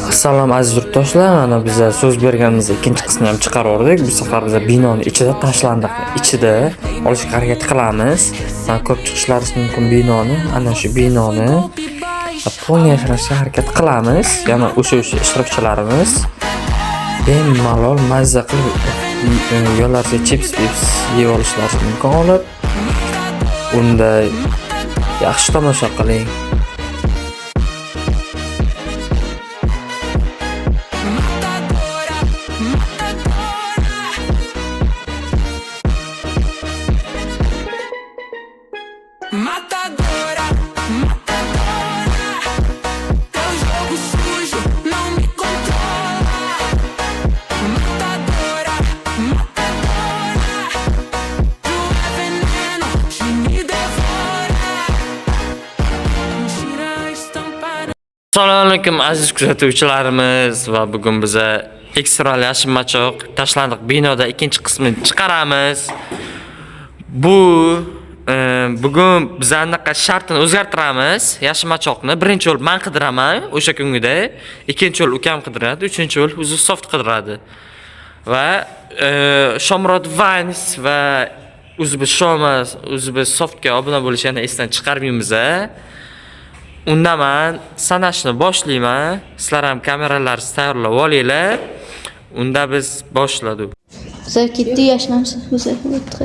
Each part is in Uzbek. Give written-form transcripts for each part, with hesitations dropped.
Assalom aziz yurtdoshlar, mana biz so'z berganimiz ikkinchi qismini ham chiqardik. Bu safar biz binoni ichida tashlandik. Ichida olishga harakat qilamiz. Mana ko'p chiqishlari mumkin binoni, ana shu binoni polni yashirishga harakat qilamiz. Yana o'sha ishtirokchilarimiz bemalol mazza qilib yo'llarga chips yeb olishlari mumkin olib. Unda yaxshi tomosha qiling. Matadora, matadora, teu jogo sujo não me controla. Matadora, matadora, tu é veneno que me devora. Tira a estampa. Assalomu alaykum aziz kuzatuvchilarimiz va bugun biz ekstral yashinmachoq tashlandiq binoda ikkinchi qismini chiqaramiz. Bugun biz anaqa shartini o'zgartiramiz. Yashinmachoqni birinchi yo'l men qidiraman, o'sha kunguda. Ikkinchi yo'l ukam qidiradi, uchinchi yo'l o'zi soft qidiradi. Va Shomrod Vines va O'zbek softga obuna bo'lishni esdan chiqarmaymiz. Undaman sanashni boshlayman. Sizlar ham kameralarni tayyorlab olinglar. Unda biz boshladik. Biza ketdi yashnamsiz o'zi o'tdi.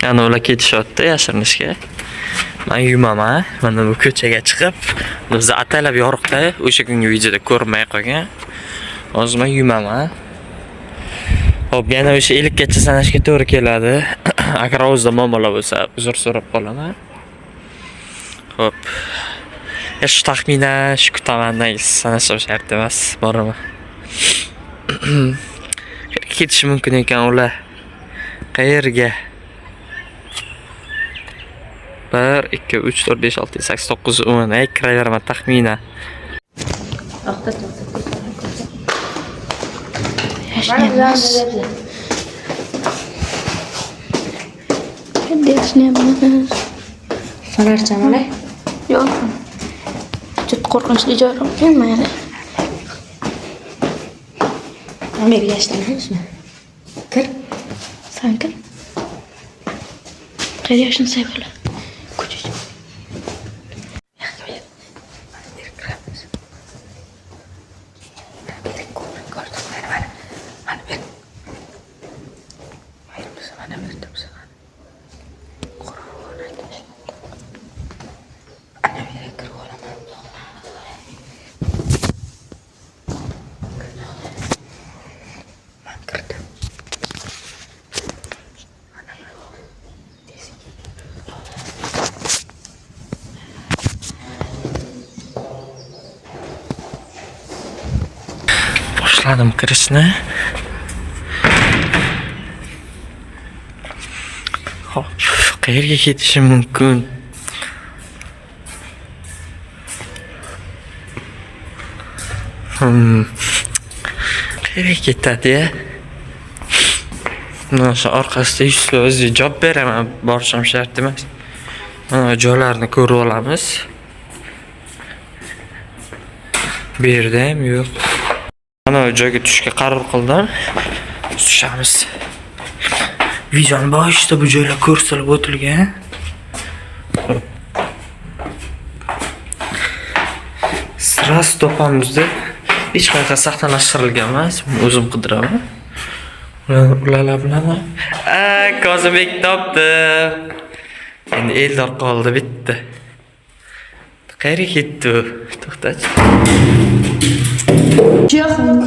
Ana ular ketishyapti yashirinishga. Men yumaman. Mana bu ko'chaga chiqib, biz ataylab yoriqda o'sha kungi videoda ko'rmay qolgan. Hozir men yumaman. Xo'p, yana o'sha 50 gacha sanashga to'g'ri keladi. Agar o'zida muammolar bo'lsa, uzr so'rab qolaman. Xo'p. Shu taxminan shu kutamandan sanashim shart emas, boraman. Ketishi mumkin ekan ular. Qayerga? 1, 2, 3, 4, 5, 6, 7, 8, 9, 10. Kiraveraman taxminan. Yashnayapmiz. Sanarchaman. Yo'q. Juda qo'rqinchli joy ekan mayli. Amerika yashnayapsizmi? Kir. Sen kir. Qayerga yashnasa bo'ladi? Ko'chaga. Boshladim kirishni. Hop, qayerga ketishim mumkin? Qayerga ketadi? Mana shu orqasida yuzga o'zi javob beraman, borishim shart emas. Mana joylarni ko'rib olamiz. Bu yerda ham yo'q. Mana joyga tushishga qaror qildim. Tushamiz. Videoni boshida bu joylar ko'rsatilib o'tilgan. Sras topamizda hech qanaqa sahnalashtirilgan emas. O'zim qidiraman. Ular bilan Kozibek topdi. Endi Eldor qoldi bitta. Qayerga ketdi? To'xtachi.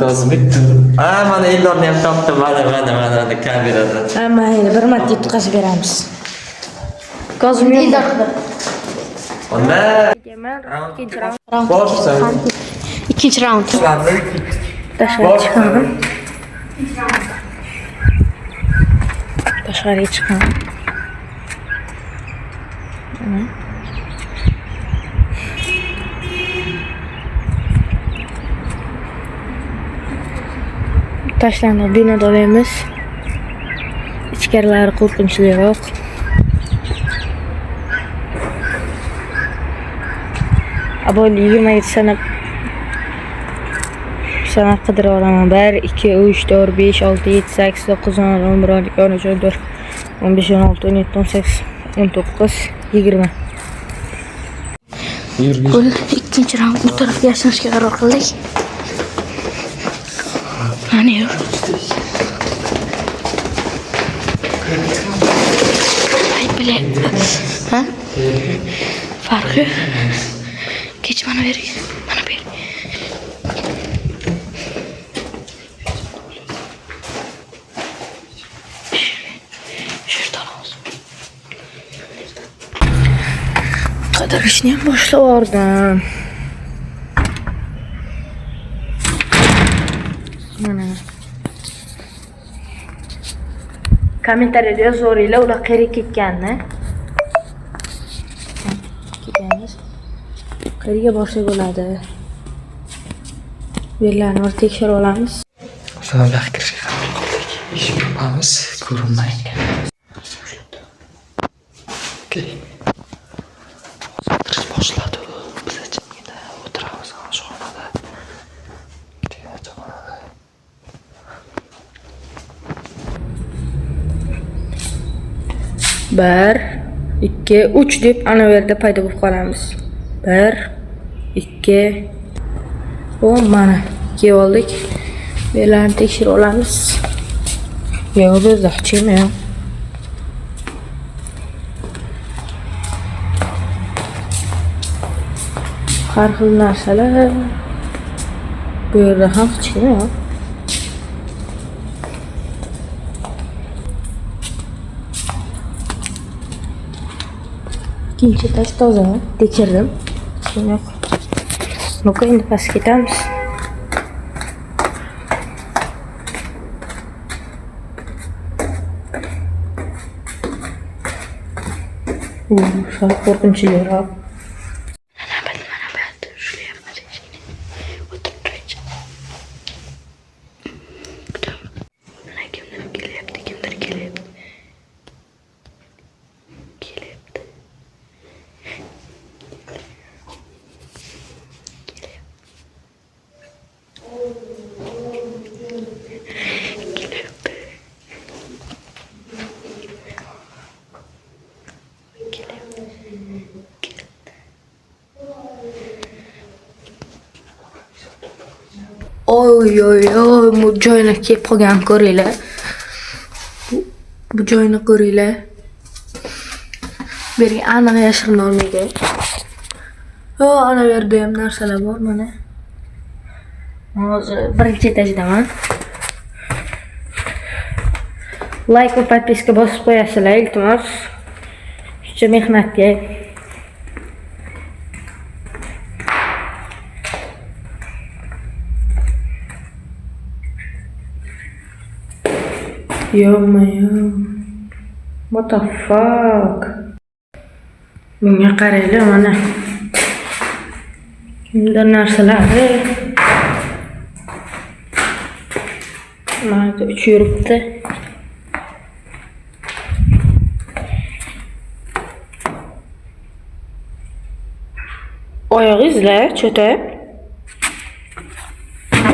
Kozibek. Mana Eldorni ham topdim. Mana kamerada. Mayli, bir marta yetkazib beramiz. Kozibek Eldor. Onda Ikkinchi raund. Tashqariga chiqaman. Tashlandiq binoda olamiz. Ichkarilari qo'rqinchliroq. Abol 20 sanab qidirib olaman. 1 2 3 4 5 6 7 8 9 10 11 12 13 14 15 16 17 18 19 20. Gul ikkinchi raund bu tarafga yashirinishga qaror qildik. Mana yur. Ay bile. Ha? Farqi. Kech mana ber. Mana ber. Qidirishni ham boshlab yubordim. Mana. Kommentariyada yozaveringlar, ular qayerga ketganini. Ketamiz. Qayerga borsak bo'ladi? Yerlarni bir tekshirib olamiz. O'shalar kirishga qaror qildik. Eshik yopamiz, ko'rinmaydi. Okay. O'tirish boshladi. Biz jimgina o'tiramiz shu xonada. Bir, 2, 3 deb ana bu yerda paydo bo'lib qolamiz. 1 2 o mana kelib oldik. Belarni tekshirib olamiz. Yo'q, bu yerda hech kim yo'q. Har xil narsalar. Bu yerda ham hech kim yo'q. İkinci taş toza tekirdim. Yok. Nu-că endi pastga ketamiz. Sal qo'rqinchli yo'q. Mana bu yerda ushlayapmiz eshikni. O'tirib turaychi. Mana kimdir kelyapti. Kelyapti. Oy bu joyni kelib qolgan ko'ringlar. Bu joyni ko'ringlar. Bu yerga aniq yashirina olmaydi. Ana bu yerda ham narsalar bor mana. Hozir birinchi etajdaman. Like va podpiska bosib qo'yasizlar, iltimos. Shuncha mehnatga. Yo-mayo. What the fuck? Bunga qaranglar mana. Kimdir narsalar. Mana uch yuribdi. Oyoq izlar cho'ta.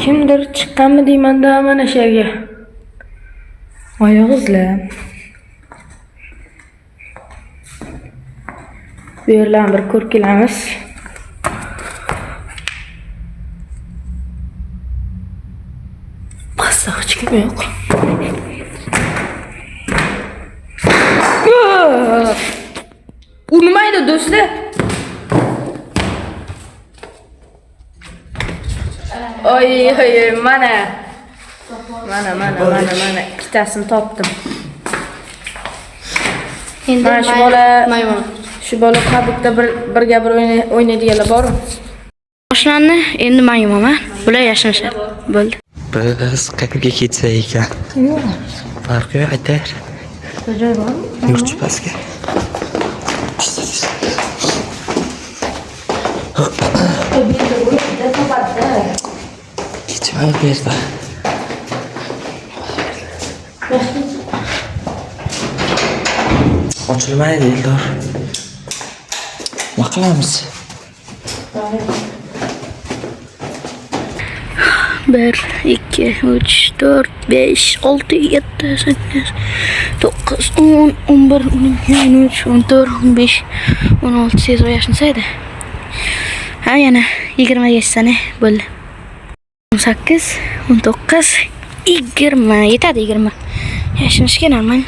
Kimdir chiqqanmi deyman-da mana shu yerga. Oyoq izlar. Bu yerlarni bir ko'rib kelamiz. Pastda hech kim yo'q. Urmaydi do'stlar. Oy, mana. Mana ikkitasini topdim. Endi Mana shu bola maymun. Shu bola qabukda birga bir o'ynaydiganlar bormi? Boshlanni endi men yumaman. Bular yashinishadi. Bo'ldi. Biz qayerga ketsak ekan? Farqi yo'q, aytar. Joy bormi? Yurchi pastga. Ketmay bu yerda. Ochilmaydi, Eldor. Nima qilamiz? Bir, 2, 3, 4, 5, 6, 7, 8, 9, 10, 11, 12, 13, 14, 15, 16, 18 yaşınsaydı. Ha yana 20 geçsene böyle. 18, 19, 20, yetadi 20. Yaşınızga normal.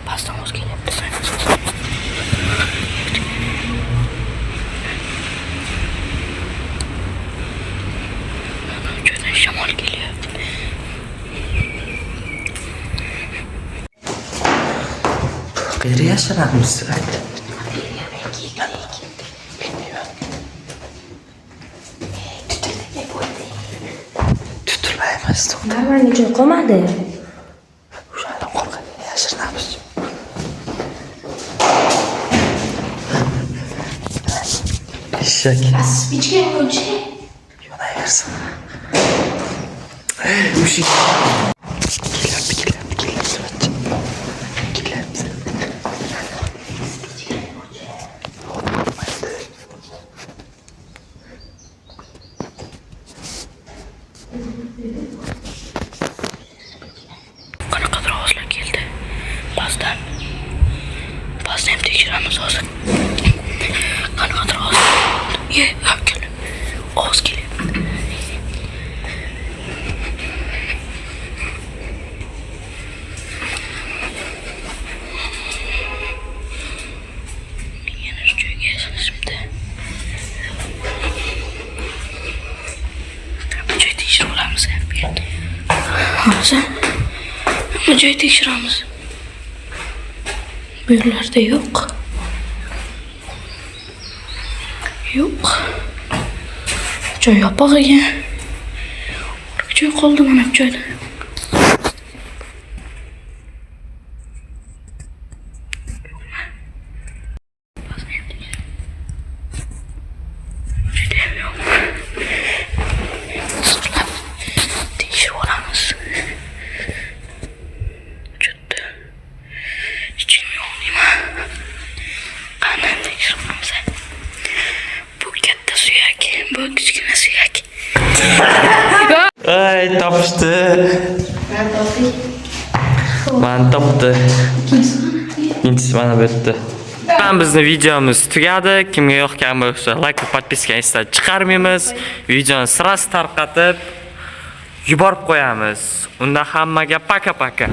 Pasdan o'z kelyapti. Joydan shamol kelyapti. Qayerga yashiramiz? Tutilmaymiz. Normalga joy qolmadi. O'shandan qo'rqib yashirinamiz. Eshak. Ichgan bo'lchi. Yonaversin. Mushuk. Kelyapti. Kelyapti. Qanaqadir ovozlar keldi. Pastdan ham tekshiramiz hozir. Qanaqadir ovoz. Keldi. Ovoz kelyapti. Yana shu joyga yashirinishibdi. Bu joy tekshirib olamiz. Hozir bu joy tekshiramiz. Bu yerlarda yo'q. Yo'q. Joy yopiq ekan. Joy qoldi mana bu joyda. Tekshirib olamiz. Juda. Ichim yo'q nima? Qani tekshirib olamiz. Bu katta suyak, bu kichkina suyak. Ay, topishdi. Men topdi. Ikkinchisi mana bu yerda. Bizni videomiz tugadi. Kimga yoqqan bo'lsa, like va podpiskani esdan chiqarmaymiz. Videoni sirasi tarqatib yuborib qo'yamiz. Unda hammaga paka-paka.